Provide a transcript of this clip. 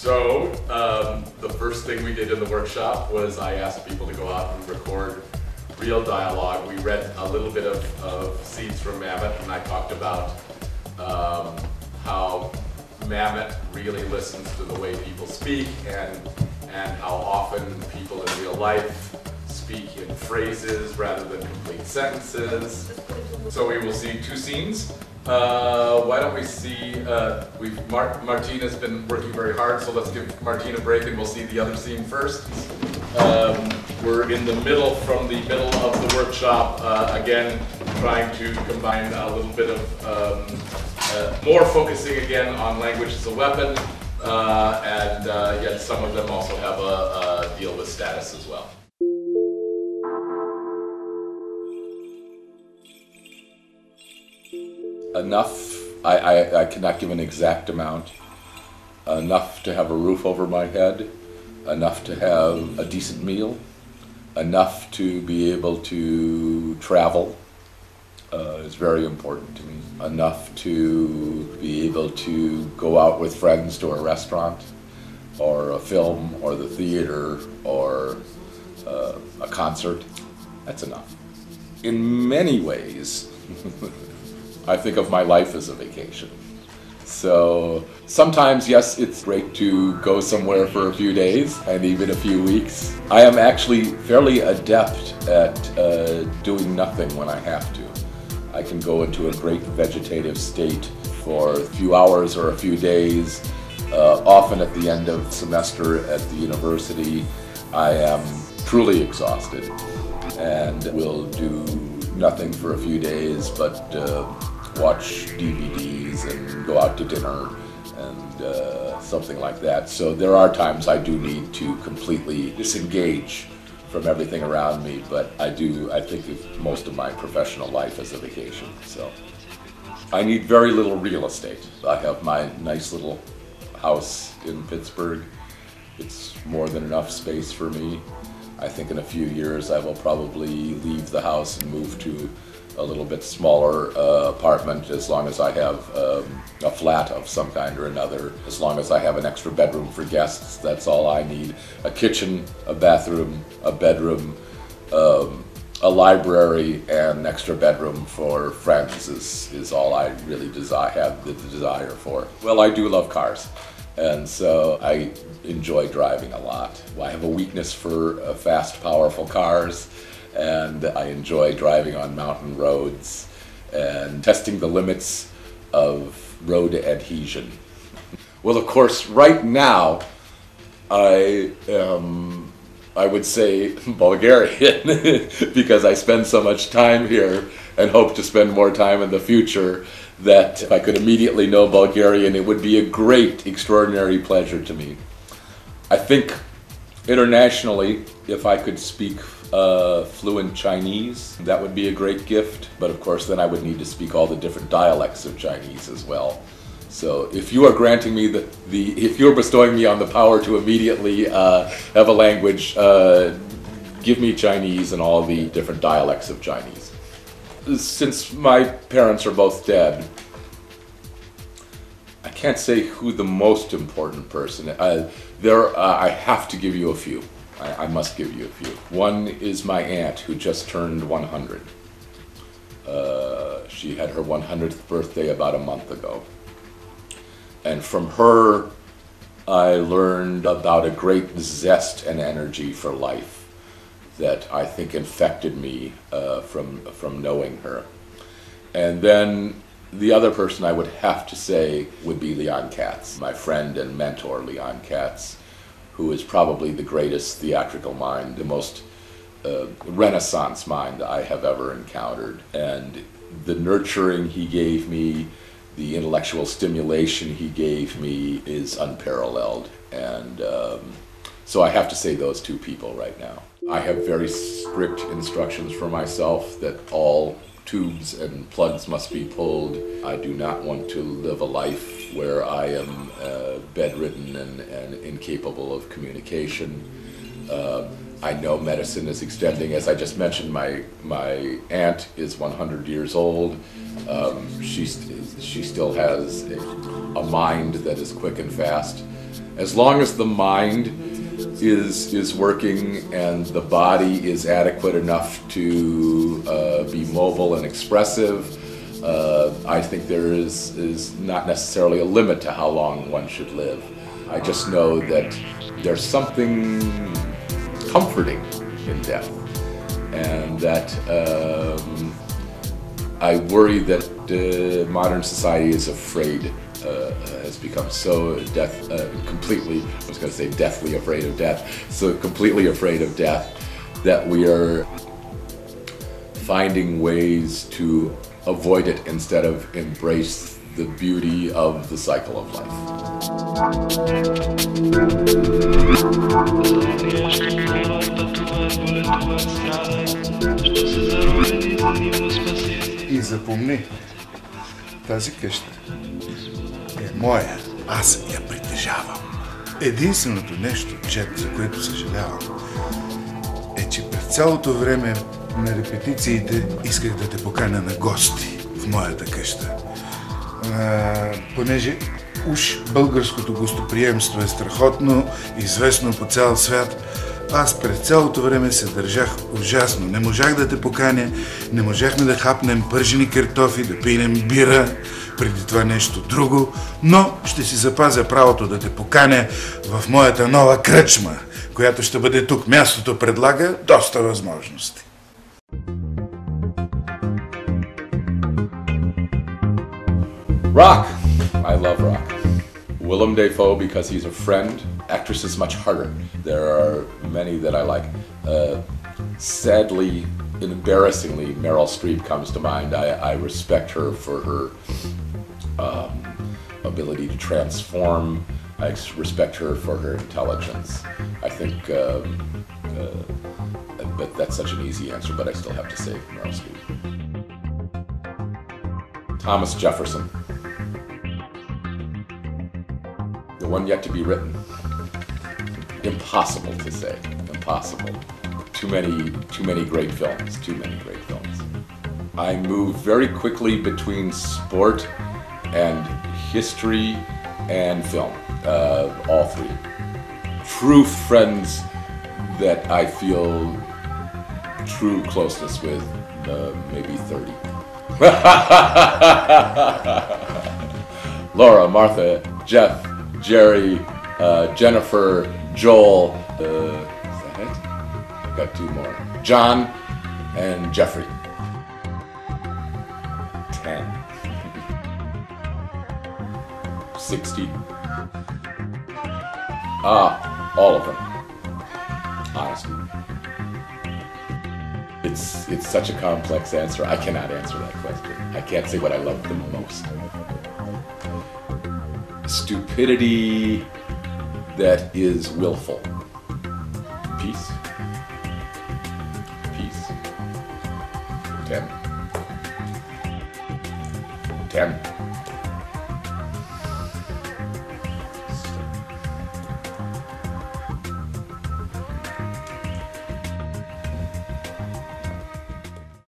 The first thing we did in the workshop was I asked people to go out and record real dialogue. We read a little bit of scenes from Mamet, and I talked about how Mamet really listens to the way people speak and how often people in real life speak in phrases rather than complete sentences. So we will see two scenes. Why don't we see, Martina's been working very hard, so let's give Martina a break and we'll see the other scene first. We're in the middle, from the middle of the workshop, again, trying to combine a little bit of, more focusing again on language as a weapon, and yet some of them also have a deal with status as well. Enough, I cannot give an exact amount, enough to have a roof over my head, enough to have a decent meal, enough to be able to travel is very important to me, enough to be able to go out with friends to a restaurant or a film or the theater or a concert. That's enough. In many ways, I think of my life as a vacation. So sometimes, yes, it's great to go somewhere for a few days and even a few weeks. I am actually fairly adept at doing nothing when I have to. I can go into a great vegetative state for a few hours or a few days. Often at the end of semester at the university, I am truly exhausted and will do nothing for a few days but watch DVDs and go out to dinner and something like that. So there are times I do need to completely disengage from everything around me, but I think of most of my professional life as a vacation. So I need very little real estate. I have my nice little house in Pittsburgh. It's more than enough space for me. I think in a few years I will probably leave the house and move to a little bit smaller apartment, as long as I have a flat of some kind or another. As long as I have an extra bedroom for guests, that's all I need. A kitchen, a bathroom, a bedroom, a library, and an extra bedroom for friends is all I really have the desire for. Well, I do love cars, and so I enjoy driving a lot. I have a weakness for fast, powerful cars, and I enjoy driving on mountain roads and testing the limits of road adhesion. Well, of course, right now, I would say Bulgarian because I spend so much time here and hope to spend more time in the future that if I could immediately know Bulgarian, it would be a great, extraordinary pleasure to me. I think internationally, if I could speak fluent Chinese, that would be a great gift, but of course then I would need to speak all the different dialects of Chinese as well. So if you are granting me if you're bestowing me on the power to immediately have a language, give me Chinese and all the different dialects of Chinese. Since my parents are both dead, I can't say who the most important person is. I have to give you a few. I must give you a few. One is my aunt, who just turned 100. She had her 100th birthday about a month ago. And from her, I learned about a great zest and energy for life that I think infected me from knowing her. And then the other person I would have to say would be Leon Katz, my friend and mentor, Leon Katz, who is probably the greatest theatrical mind, the most Renaissance mind I have ever encountered. And the nurturing he gave me, the intellectual stimulation he gave me is unparalleled. And so I have to say those two people right now. I have very strict instructions for myself that all tubes and plugs must be pulled. I do not want to live a life where I am bedridden and incapable of communication. I know medicine is extending. As I just mentioned, my aunt is 100 years old. She still has a mind that is quick and fast, As long as the mind is working and the body is adequate enough to be mobile and expressive, I think there is not necessarily a limit to how long one should live. I just know that there's something comforting in death, and that I worry that modern society is afraid, has become so completely, I was going to say deathly afraid of death, so completely afraid of death that we are finding ways to avoid it instead of embrace the beauty of the cycle of life. И запомни, тази къща е моя. Аз я притежавам. Единственото нещо, Джет, за което съжалявам, е, че през цялото време на репетициите исках да те поканя на гости в моята къща. Понеже уж българското гостоприемство е страхотно, известно по цял свят, аз през цялото време се държах ужасно. Не можах да те поканя, не можахме да хапнем пържени картофи, да пинем бира, преди това нещо друго, но ще си запазя правото да те поканя в моята нова кръчма, която ще бъде тук. Мястото предлага доста възможности. Rock. I love rock. Willem Dafoe because he's a friend. Actress is much harder. There are many that I like. Sadly, embarrassingly, Meryl Streep comes to mind. I respect her for her ability to transform. I respect her for her intelligence. I think, but that's such an easy answer, but I still have to say Meryl Streep. Thomas Jefferson. The one yet to be written. Impossible to say. Impossible. Too many great films. Too many great films. I move very quickly between sport and history and film. All three. True friends that I feel true closeness with, maybe 30. Laura, Martha, Jeff, Jerry, Jennifer, Joel, is that it? I've got two more. John and Jeffrey. 10. 60. All of them. Honestly. It's such a complex answer. I cannot answer that question. I can't say what I love the most. Stupidity that is willful. Peace. Peace. 10. 10.